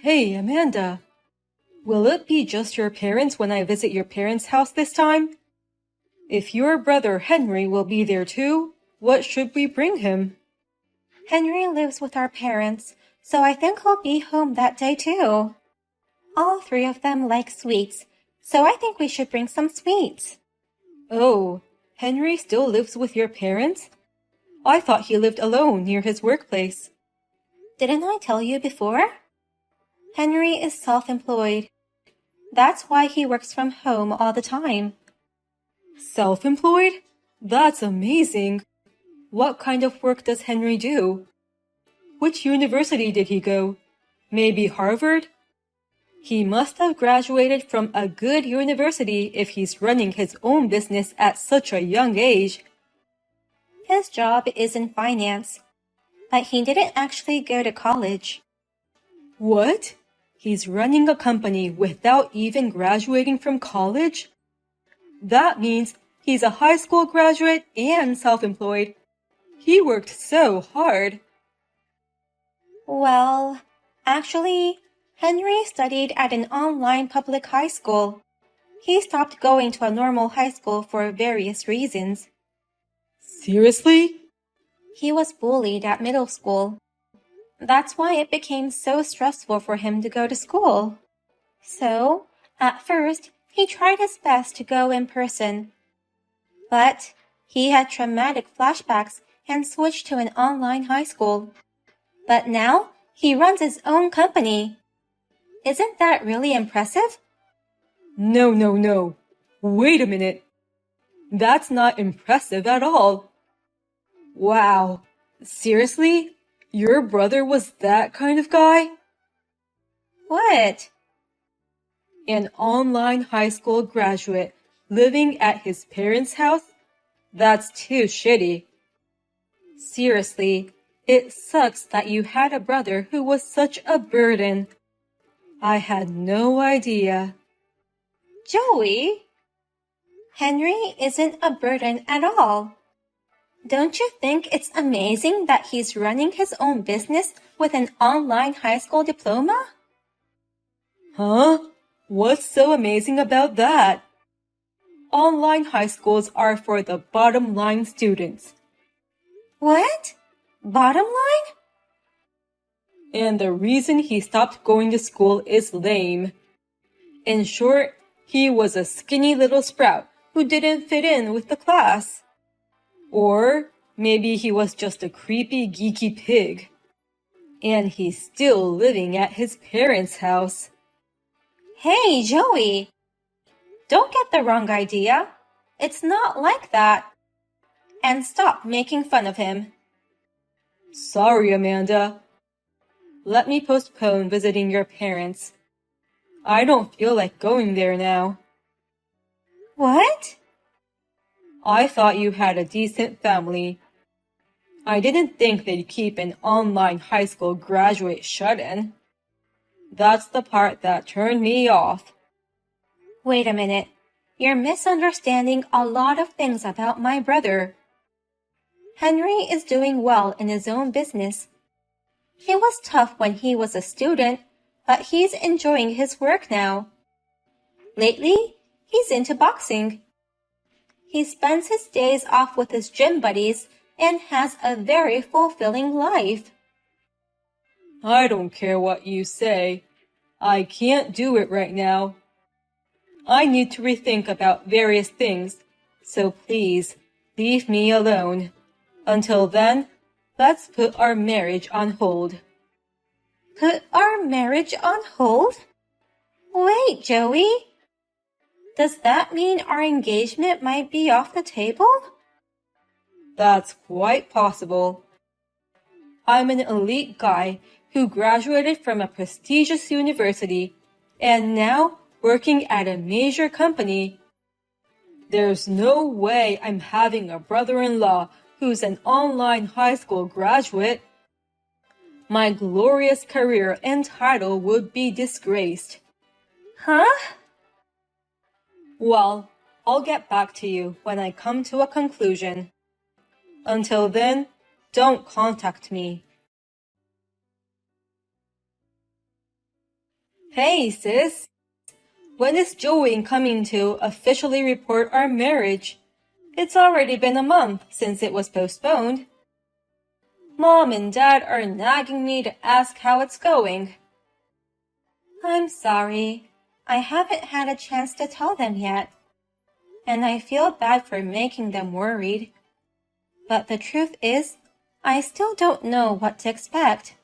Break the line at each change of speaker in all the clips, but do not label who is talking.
Hey, Amanda. Will it be just your parents when I visit your parents' house this time? If your brother Henry will be there too, what should we bring him?
Henry lives with our parents, so I think he'll be home that day too. All three of them like sweets, so I think we should bring some sweets.
Oh, Henry still lives with your parents? I thought he lived alone near his workplace.
Didn't I tell you before? Henry is self-employed. That's why he works from home all the time.
Self-employed? That's amazing. What kind of work does Henry do? Which university did he go? Maybe Harvard? He must have graduated from a good university if he's running his own business at such a young age.
His job is in finance, but he didn't actually go to college.
What? He's running a company without even graduating from college? That means he's a high school graduate and self-employed. He worked so hard.
Well, actually, Henry studied at an online public high school. He stopped going to a normal high school for various reasons.
Seriously?
He was bullied at middle school. That's why it became so stressful for him to go to school. So, at first, he tried his best to go in person. But he had traumatic flashbacks and switched to an online high school. But now, he runs his own company. Isn't that really impressive?
No. Wait a minute. That's not impressive at all. Wow. Seriously? Your brother was that kind of guy?
What?
An online high school graduate living at his parents' house? That's too shitty. Seriously, it sucks that you had a brother who was such a burden. I had no idea.
Joey? Henry isn't a burden at all. Don't you think it's amazing that he's running his own business with an online high school diploma?
Huh? What's so amazing about that? Online high schools are for the bottom line students.
What? Bottom line?
And the reason he stopped going to school is lame. In short, he was a skinny little sprout who didn't fit in with the class. Or maybe he was just a creepy, geeky pig. And he's still living at his parents' house.
Hey, Joey! Don't get the wrong idea. It's not like that. And stop making fun of him.
Sorry, Amanda. Let me postpone visiting your parents. I don't feel like going there now.
What?
I thought you had a decent family. I didn't think they'd keep an online high school graduate shut-in. That's the part that turned me off.
Wait a minute. You're misunderstanding a lot of things about my brother. Henry is doing well in his own business. It was tough when he was a student, but he's enjoying his work now. Lately, he's into boxing. He spends his days off with his gym buddies and has a very fulfilling life.
I don't care what you say. I can't do it right now. I need to rethink about various things, so please leave me alone. Until then, let's put our marriage on hold.
Put our marriage on hold? Wait, Joey. Does that mean our engagement might be off the table?
That's quite possible. I'm an elite guy who graduated from a prestigious university and now working at a major company. There's no way I'm having a brother-in-law who's an online high school graduate. My glorious career and title would be disgraced.
Huh?
Well, I'll get back to you when I come to a conclusion. Until then, don't contact me. Hey, sis. When is Joey coming to officially report our marriage? It's already been a month since it was postponed. Mom and Dad are nagging me to ask how it's going.
I'm sorry. I haven't had a chance to tell them yet. And I feel bad for making them worried. But the truth is, I still don't know what to expect.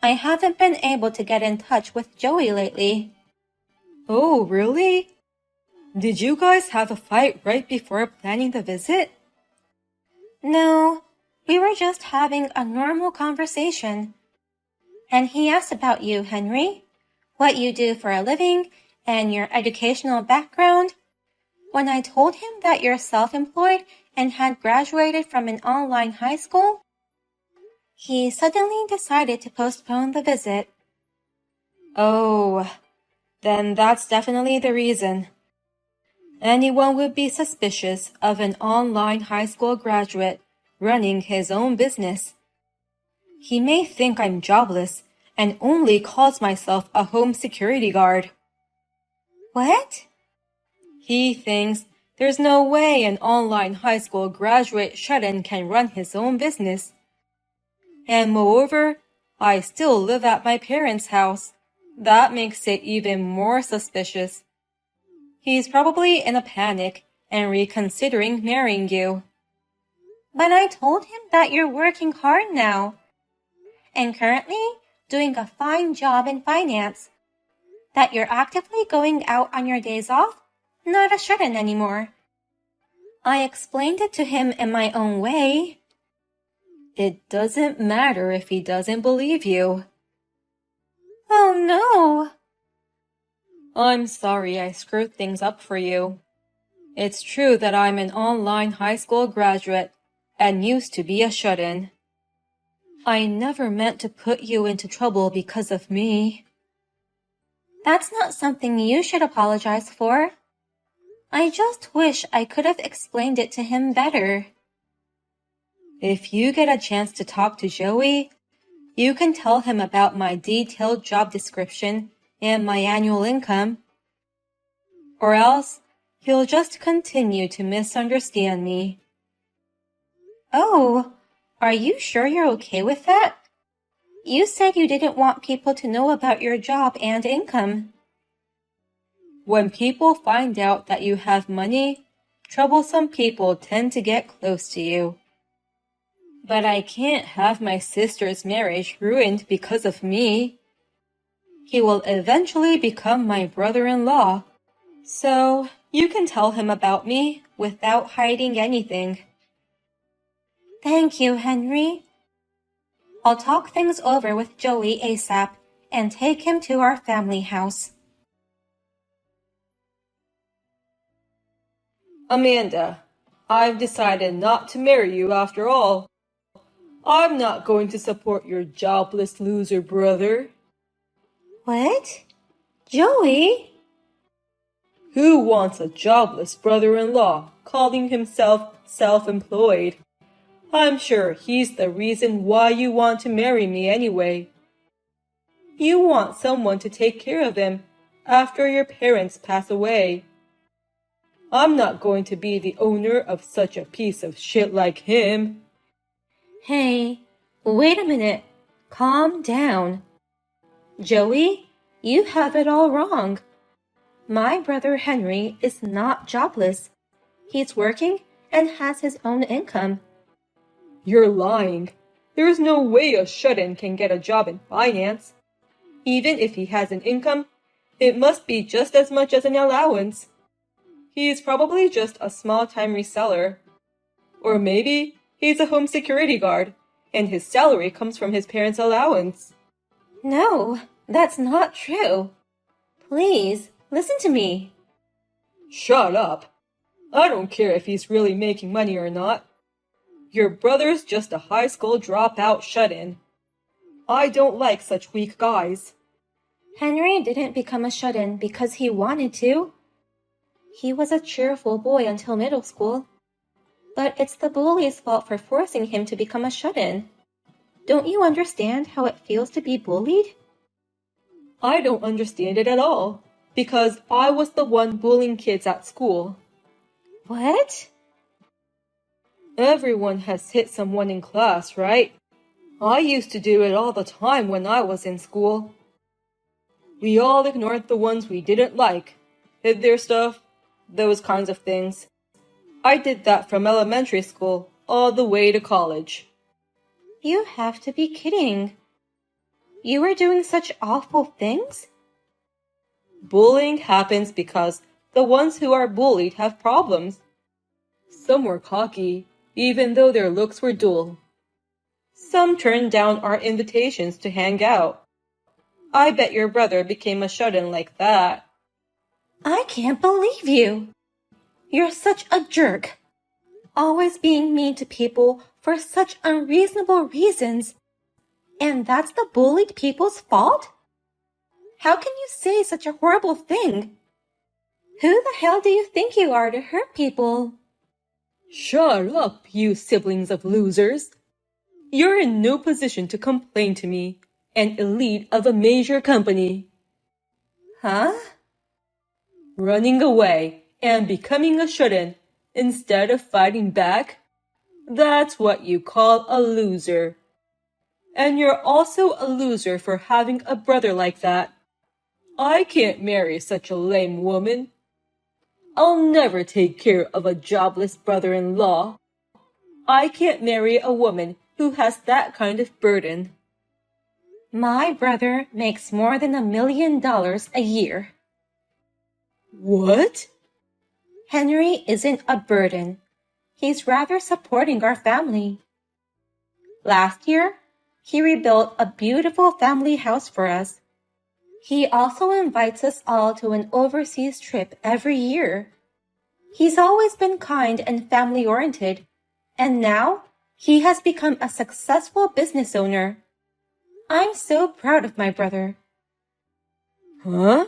I haven't been able to get in touch with Joey lately.
Oh, really? Did you guys have a fight right before planning the visit?
No, we were just having a normal conversation. And he asked about you, Henry, what you do for a living, and your educational background. When I told him that you're self-employed and had graduated from an online high school, he suddenly decided to postpone the visit.
Oh, then that's definitely the reason. Anyone would be suspicious of an online high school graduate running his own business. He may think I'm jobless and only calls myself a home security guard.
What?
He thinks there's no way an online high school graduate shut-in can run his own business. And moreover, I still live at my parents' house. That makes it even more suspicious. He's probably in a panic and reconsidering marrying you.
But I told him that you're working hard now and currently doing a fine job in finance, that you're actively going out on your days off, not a shut-in anymore. I explained it to him in my own way.
It doesn't matter if he doesn't believe you.
Oh no!
I'm sorry I screwed things up for you. It's true that I'm an online high school graduate and used to be a shut-in. I never meant to put you into trouble because of me.
That's not something you should apologize for. I just wish I could have explained it to him better.
If you get a chance to talk to Joey, you can tell him about my detailed job description and my annual income. Or else, he'll just continue to misunderstand me.
Oh, are you sure you're okay with that? You said you didn't want people to know about your job and income.
When people find out that you have money, troublesome people tend to get close to you. But I can't have my sister's marriage ruined because of me. He will eventually become my brother-in-law. So you can tell him about me without hiding anything.
Thank you, Henry. I'll talk things over with Joey ASAP and take him to our family house.
Amanda, I've decided not to marry you after all. I'm not going to support your jobless loser brother.
What? Joey?
Who wants a jobless brother-in-law calling himself self-employed? I'm sure he's the reason why you want to marry me anyway. You want someone to take care of him after your parents pass away. I'm not going to be the owner of such a piece of shit like him.
Hey, wait a minute. Calm down. Joey, you have it all wrong. My brother Henry is not jobless. He's working and has his own income.
You're lying. There's no way a shut-in can get a job in finance. Even if he has an income, it must be just as much as an allowance. He's probably just a small-time reseller. Or maybe he's a home security guard, and his salary comes from his parents' allowance.
No, that's not true. Please, listen to me.
Shut up. I don't care if he's really making money or not. Your brother's just a high school dropout shut-in. I don't like such weak guys.
Henry didn't become a shut-in because he wanted to. He was a cheerful boy until middle school. But it's the bully's fault for forcing him to become a shut-in. Don't you understand how it feels to be bullied?
I don't understand it at all, because I was the one bullying kids at school.
What?
Everyone has hit someone in class, right? I used to do it all the time when I was in school. We all ignored the ones we didn't like, hid their stuff, those kinds of things. I did that from elementary school all the way to college.
You have to be kidding. You were doing such awful things?
Bullying happens because the ones who are bullied have problems. Some were cocky, even though their looks were dull. Some turned down our invitations to hang out. I bet your brother became a shut-in like that.
I can't believe you. You're such a jerk. Always being mean to people for such unreasonable reasons. And that's the bullied people's fault? How can you say such a horrible thing? Who the hell do you think you are to hurt people?
Shut up, you siblings of losers. You're in no position to complain to me, an elite of a major company.
Huh?
Running away and becoming a shut-in instead of fighting back? That's what you call a loser. And you're also a loser for having a brother like that. I can't marry such a lame woman. I'll never take care of a jobless brother-in-law. I can't marry a woman who has that kind of burden.
My brother makes more than $1 million a year.
What?
Henry isn't a burden. He's rather supporting our family. Last year, he rebuilt a beautiful family house for us. He also invites us all to an overseas trip every year. He's always been kind and family-oriented, and now he has become a successful business owner. I'm so proud of my brother.
Huh?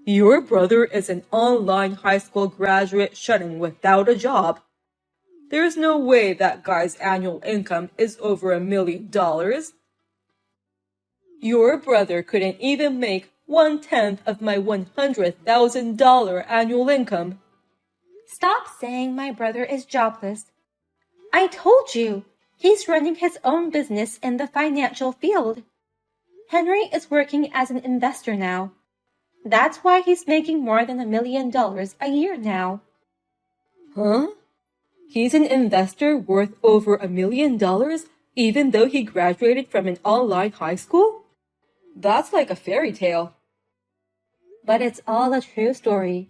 Your brother is an online high school graduate shut-in without a job. There's no way that guy's annual income is over $1 million. Your brother couldn't even make 1/10 of my $100,000 annual income.
Stop saying my brother is jobless. I told you, he's running his own business in the financial field. Henry is working as an investor now. That's why he's making more than $1 million a year now.
Huh? He's an investor worth over $1 million even though he graduated from an online high school? That's like a fairy tale.
But it's all a true story.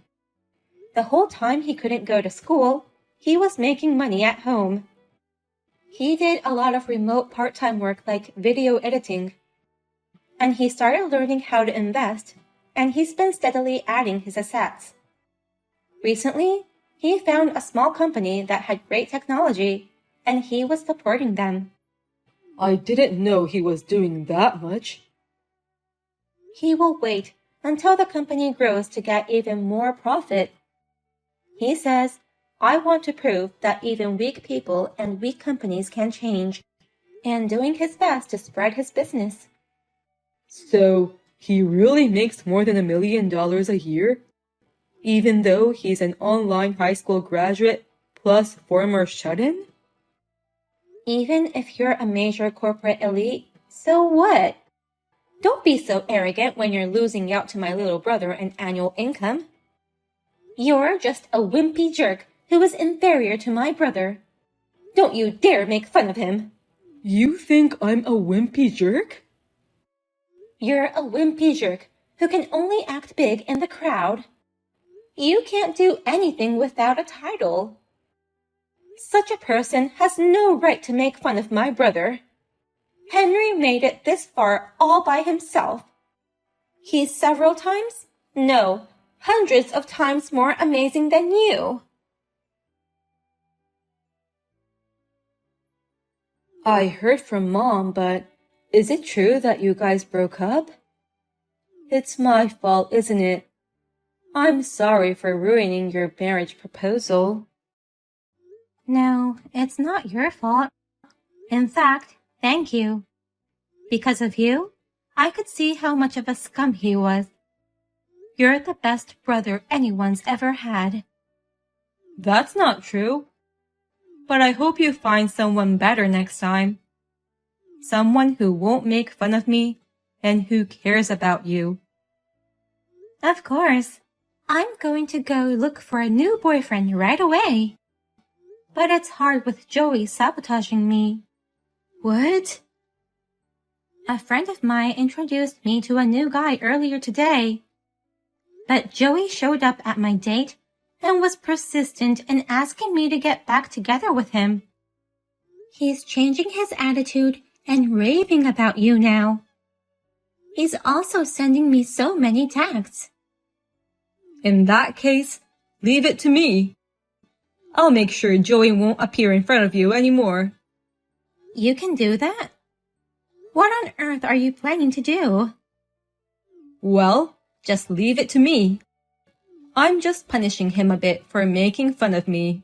The whole time he couldn't go to school, he was making money at home. He did a lot of remote part-time work like video editing. And he started learning how to invest, and he's been steadily adding his assets. Recently, he found a small company that had great technology, and he was supporting them.
I didn't know he was doing that much.
He will wait until the company grows to get even more profit. He says, I want to prove that even weak people and weak companies can change, and doing his best to spread his business.
So, he really makes more than $1 million a year? Even though he's an online high school graduate plus former shut-in?
Even if you're a major corporate elite, so what? Don't be so arrogant when you're losing out to my little brother in annual income. You're just a wimpy jerk who is inferior to my brother. Don't you dare make fun of him.
You think I'm a wimpy jerk?
You're a wimpy jerk who can only act big in the crowd. You can't do anything without a title. Such a person has no right to make fun of my brother. Henry made it this far all by himself. He's several times, no, hundreds of times more amazing than you.
I heard from Mom, but is it true that you guys broke up? It's my fault, isn't it? I'm sorry for ruining your marriage proposal.
No, it's not your fault. In fact, thank you. Because of you, I could see how much of a scum he was. You're the best brother anyone's ever had.
That's not true. But I hope you find someone better next time. Someone who won't make fun of me and who cares about you.
Of course. I'm going to go look for a new boyfriend right away. But it's hard with Joey sabotaging me.
What?
A friend of mine introduced me to a new guy earlier today. But Joey showed up at my date and was persistent in asking me to get back together with him. He's changing his attitude and raving about you now. He's also sending me so many texts.
In that case, leave it to me. I'll make sure Joey won't appear in front of you anymore.
You can do that? What on earth are you planning to do?
Well, just leave it to me. I'm just punishing him a bit for making fun of me.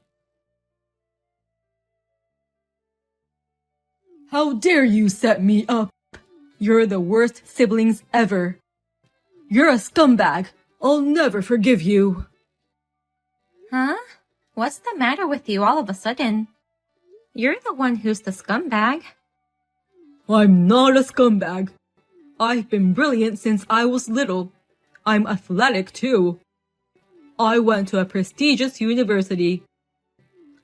How dare you set me up? You're the worst siblings ever. You're a scumbag. I'll never forgive you.
Huh? What's the matter with you all of a sudden? You're the one who's the scumbag.
I'm not a scumbag. I've been brilliant since I was little. I'm athletic too. I went to a prestigious university.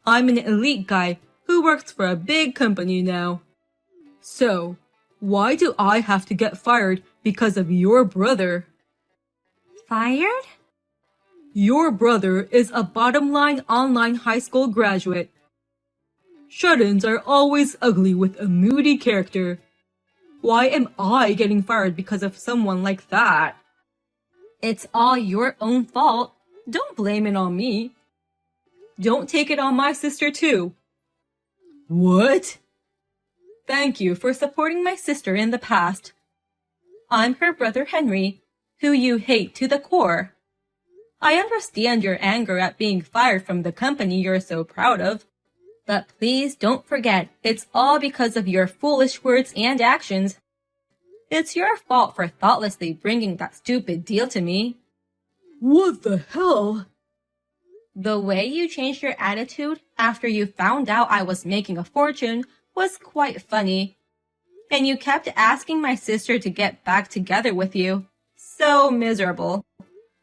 I'm an elite guy who works for a big company now. So, why do I have to get fired because of your brother?
Fired?
Your brother is a bottom-line online high school graduate. Shut-ins are always ugly with a moody character. Why am I getting fired because of someone like that? It's all your own fault. Don't blame it on me. Don't take it on my sister too. What? Thank you for supporting my sister in the past. I'm her brother Henry, who you hate to the core. I understand your anger at being fired from the company you're so proud of. But please don't forget, it's all because of your foolish words and actions. It's your fault for thoughtlessly bringing that stupid deal to me. What the hell? The way you changed your attitude after you found out I was making a fortune was quite funny. And you kept asking my sister to get back together with you. So miserable.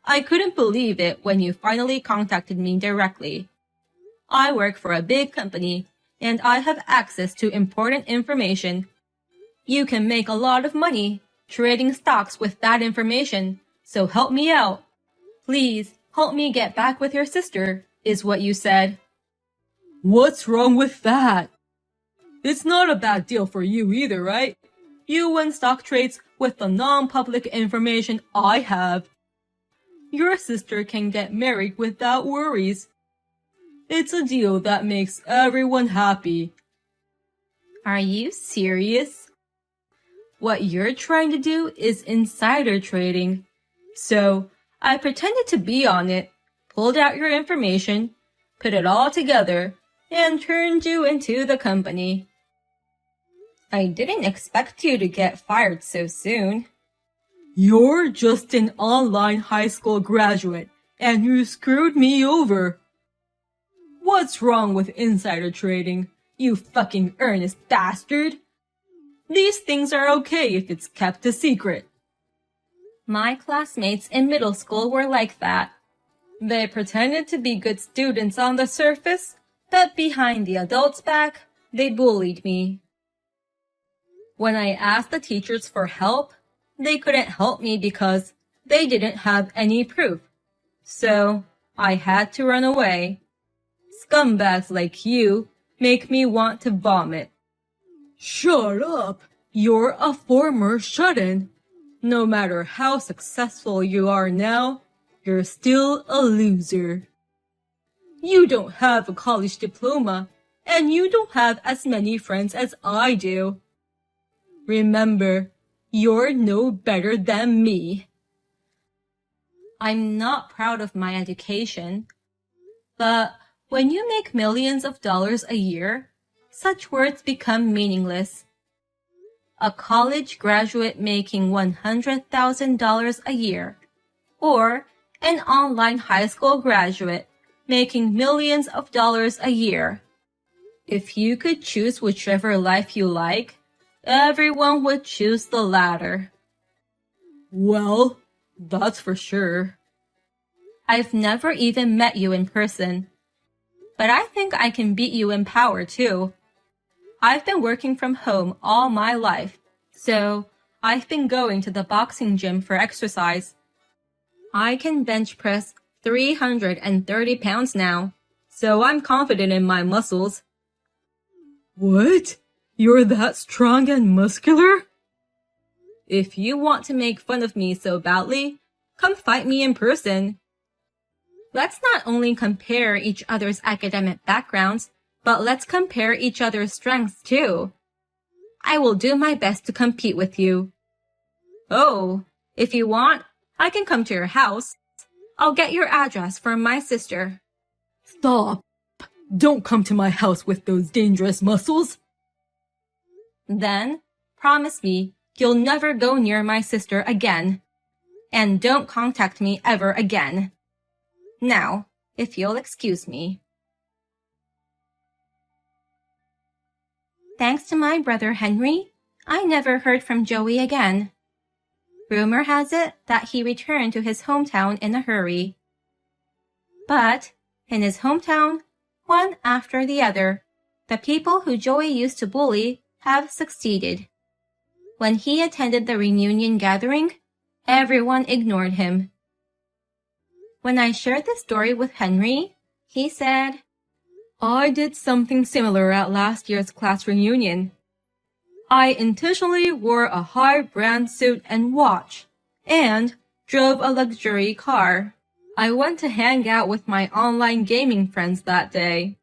I couldn't believe it when you finally contacted me directly. I work for a big company, and I have access to important information. You can make a lot of money trading stocks with that information, so help me out. Please, help me get back with your sister, is what you said. What's wrong with that? It's not a bad deal for you either, right? You win stock trades with the non-public information I have. Your sister can get married without worries. It's a deal that makes everyone happy. Are you serious? What you're trying to do is insider trading. So, I pretended to be on it, pulled out your information, put it all together, and turned you into the company. I didn't expect you to get fired so soon. You're just an online high school graduate, and you screwed me over. What's wrong with insider trading, you fucking earnest bastard? These things are okay if it's kept a secret. My classmates in middle school were like that. They pretended to be good students on the surface, but behind the adults' back, they bullied me. When I asked the teachers for help, they couldn't help me because they didn't have any proof. So, I had to run away. Scumbags like you make me want to vomit. Shut up! You're a former shut-in. No matter how successful you are now, you're still a loser. You don't have a college diploma, and you don't have as many friends as I do. Remember, you're no better than me. I'm not proud of my education, but when you make millions of dollars a year, such words become meaningless. a college graduate making $100,000 a year, or an online high school graduate making millions of dollars a year. If you could choose whichever life you like, everyone would choose the latter. Well, that's for sure. I've never even met you in person, but I think I can beat you in power too. I've been working from home all my life, so I've been going to the boxing gym for exercise. I can bench press 330 pounds now, so I'm confident in my muscles. What? You're that strong and muscular? If you want to make fun of me so badly, come fight me in person. Let's not only compare each other's academic backgrounds, but let's compare each other's strengths too. I will do my best to compete with you. Oh, if you want, I can come to your house. I'll get your address from my sister. Stop! Don't come to my house with those dangerous muscles. Then, promise me you'll never go near my sister again. And don't contact me ever again. Now, if you'll excuse me.
Thanks to my brother Henry, I never heard from Joey again. Rumor has it that he returned to his hometown in a hurry. But, in his hometown, one after the other, the people who Joey used to bully have succeeded. When he attended the reunion gathering, everyone ignored him. When I shared this story with Henry, he said, I did something similar at last year's class reunion. I intentionally wore a high-brand suit and watch, and drove a luxury car. I went to hang out with my online gaming friends that day.